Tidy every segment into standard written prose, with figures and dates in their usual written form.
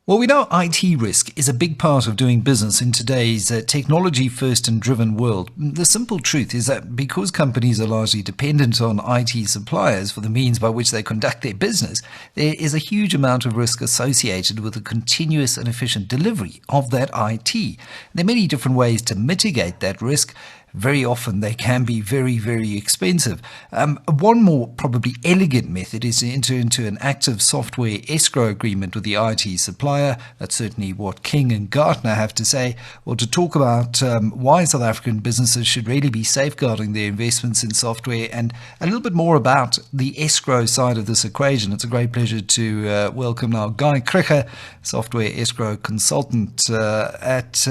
Well, we know IT risk is a big part of doing business in today's technology-first and driven world. The simple truth is that because companies are largely dependent on IT suppliers for the means by which they conduct their business, there is a huge amount of risk associated with the continuous and efficient delivery of that IT. There are many different ways to mitigate that risk. Very often they can be very, very expensive. One more probably elegant method is to enter into an active software escrow agreement with the IT supplier. That's certainly what King and Gartner have to say. Well, to talk about why South African businesses should really be safeguarding their investments in software and a little bit more about the escrow side of this equation, it's a great pleasure to welcome now Guy Krige, software escrow consultant at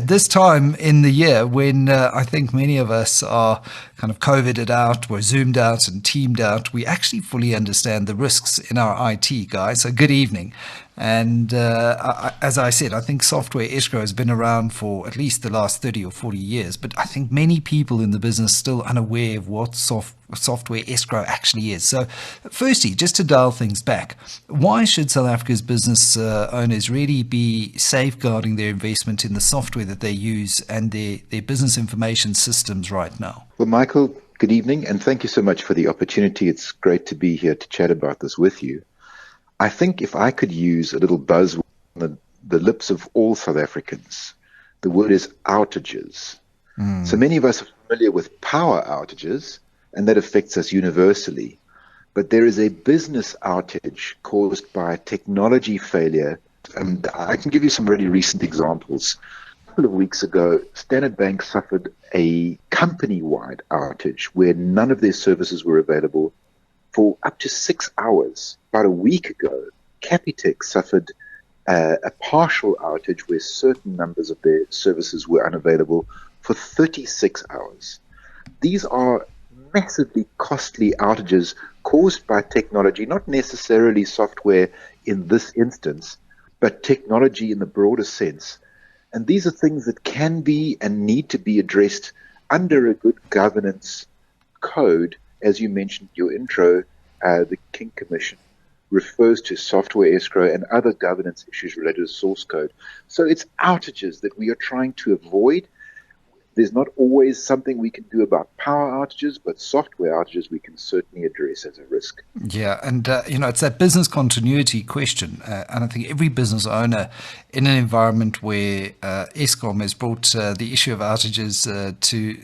this time in the year when I think many of us are kind of COVIDed out, we're Zoomed out and teamed out, we actually fully understand the risks in our IT, guys. So good evening. And as I said, I think software escrow has been around for at least the last 30 or 40 years, but I think many people in the business still unaware of what software escrow actually is. So firstly, just to dial things back, why should South Africa's business owners really be safeguarding their investment in the software that they use and their business information systems right now? Well, Michael, good evening, and thank you so much for the opportunity. It's great to be here to chat about this with you. I think if I could use a little buzzword on the lips of all South Africans, the word is outages. So many of us are familiar with power outages, and that affects us universally. But there is a business outage caused by technology failure. And I can give you some really recent examples. A couple of weeks ago, Standard Bank suffered a company-wide outage where none of their services were available for up to 6 hours. About a week ago, Capitec suffered a partial outage where certain numbers of their services were unavailable for 36 hours. These are massively costly outages caused by technology, not necessarily software in this instance, but technology in the broader sense. And these are things that can be and need to be addressed under a good governance code. As you mentioned in your intro, the King Commission refers to software escrow and other governance issues related to source code. So it's outages that we are trying to avoid. There's not always something we can do about power outages, but software outages we can certainly address as a risk. Yeah, and it's that business continuity question. And I think every business owner in an environment where Eskom has brought the issue of outages to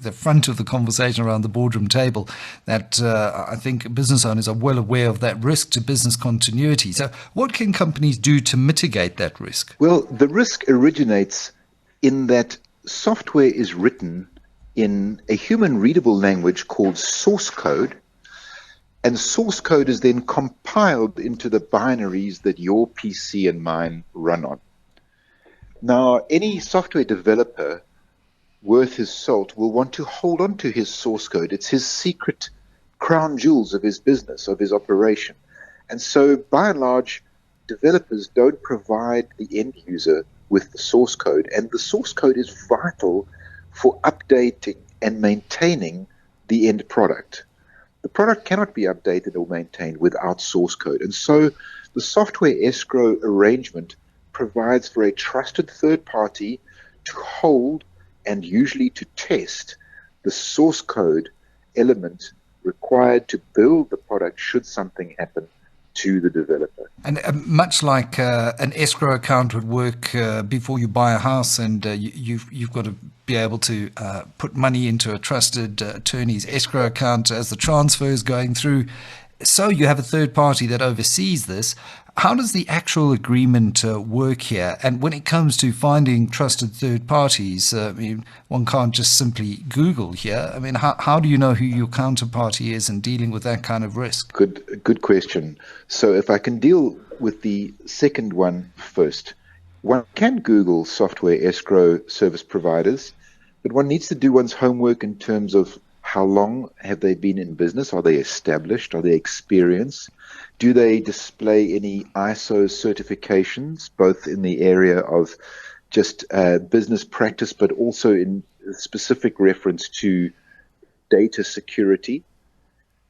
the front of the conversation around the boardroom table, that I think business owners are well aware of that risk to business continuity. So what can companies do to mitigate that risk? Well, the risk originates in that software is written in a human readable language called source code, and source code is then compiled into the binaries that your PC and mine run on. Now, any software developer worth his salt will want to hold on to his source code. It's his secret crown jewels of his business, of his operation. And so, by and large, developers don't provide the end user with the source code, and the source code is vital for updating and maintaining the end product. The product cannot be updated or maintained without source code, and so the software escrow arrangement provides for a trusted third party to hold and usually to test the source code element required to build the product should something happen to the developer. And much like an escrow account would work before you buy a house, and you've got to be able to put money into a trusted attorney's escrow account as the transfer is going through. So you have a third party that oversees this. How does the actual agreement work here? And when it comes to finding trusted third parties, one can't just simply Google here. I mean, how do you know who your counterparty is in dealing with that kind of risk? Good question. So if I can deal with the second one first, one can Google software escrow service providers, but one needs to do one's homework in terms of how long have they been in business? Are they established? Are they experienced? Do they display any ISO certifications, both in the area of just business practice, but also in specific reference to data security?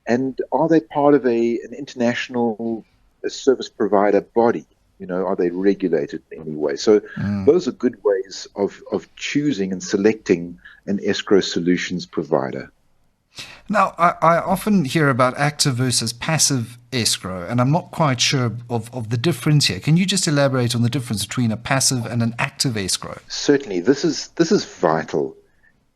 And are they part of an international a service provider body? Are they regulated in any way? So those are good ways of choosing and selecting an escrow solutions provider. Now, I often hear about active versus passive escrow, and I'm not quite sure of the difference here. Can you just elaborate on the difference between a passive and an active escrow? Certainly, this is vital.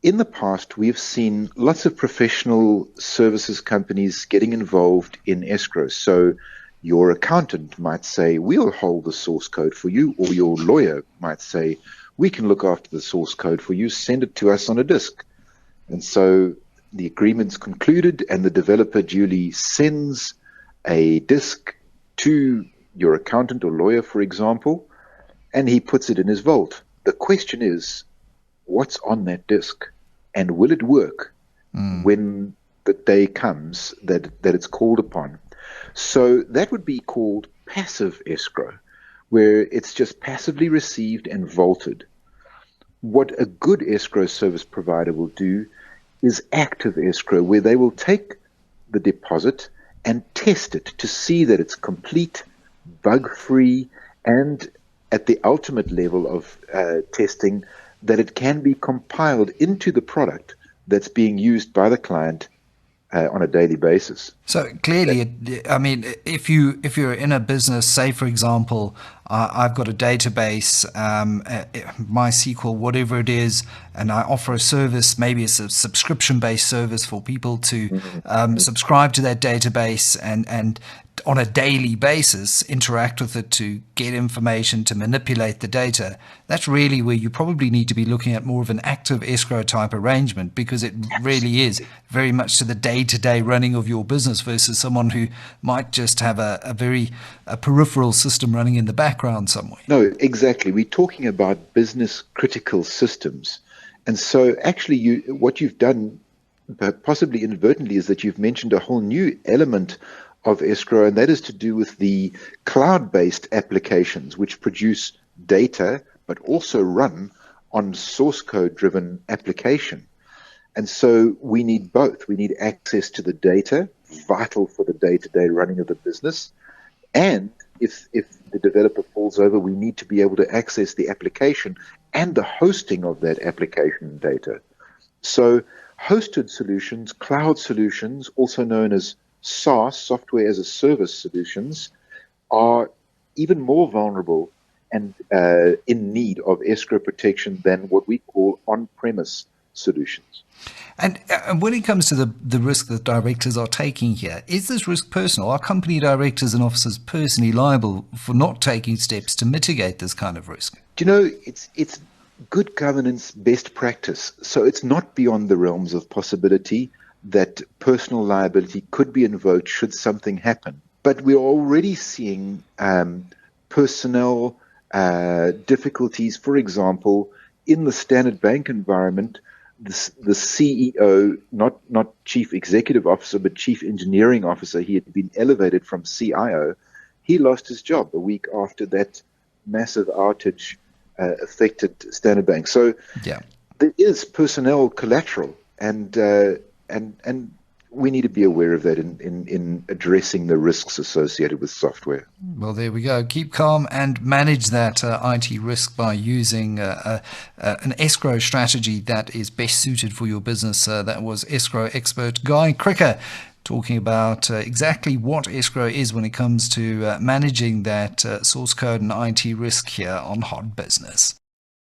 In the past, we've seen lots of professional services companies getting involved in escrow. So your accountant might say, we'll hold the source code for you, or your lawyer might say, we can look after the source code for you, send it to us on a disk. And so the agreement's concluded, and the developer duly sends a disk to your accountant or lawyer, for example, and he puts it in his vault. The question is, what's on that disk? And will it work when the day comes that it's called upon? So that would be called passive escrow, where it's just passively received and vaulted. What a good escrow service provider will do is active escrow, where they will take the deposit and test it to see that it's complete, bug-free, and at the ultimate level of testing, that it can be compiled into the product that's being used by the client on a daily basis. So clearly, I mean, if you're in a business, say for example, I've got a database, MySQL, whatever it is, and I offer a service, maybe it's a subscription-based service for people to subscribe to that database and on a daily basis interact with it to get information, to manipulate the data. That's really where you probably need to be looking at more of an active escrow type arrangement, because it really is very much to the day-to-day running of your business versus someone who might just have a very peripheral system running in the background somewhere. No, exactly. We're talking about business critical systems. And so actually what you've done, possibly inadvertently, is that you've mentioned a whole new element of escrow, and that is to do with the cloud-based applications which produce data but also run on source code-driven application. And so we need both. We need access to the data, vital for the day-to-day running of the business, and if the developer falls over, we need to be able to access the application and the hosting of that application data. So hosted solutions, cloud solutions, also known as SaaS, software as a service solutions, are even more vulnerable and in need of escrow protection than what we call on-premise solutions. And when it comes to the risk that directors are taking here, is this risk personal? Are company directors and officers personally liable for not taking steps to mitigate this kind of risk? Do you know, it's good governance, best practice. So it's not beyond the realms of possibility that personal liability could be invoked should something happen. But we're already seeing personnel difficulties. For example, in the Standard Bank environment, the CEO, not chief executive officer, but chief engineering officer, he had been elevated from CIO. He lost his job a week after that massive outage affected Standard Bank. So yeah, there is personnel collateral, and we need to be aware of that in addressing the risks associated with software. Well, there we go. Keep calm and manage that IT risk by using an escrow strategy that is best suited for your business. That was escrow expert Guy Krige talking about exactly what escrow is when it comes to managing that source code and IT risk here on Hot Business.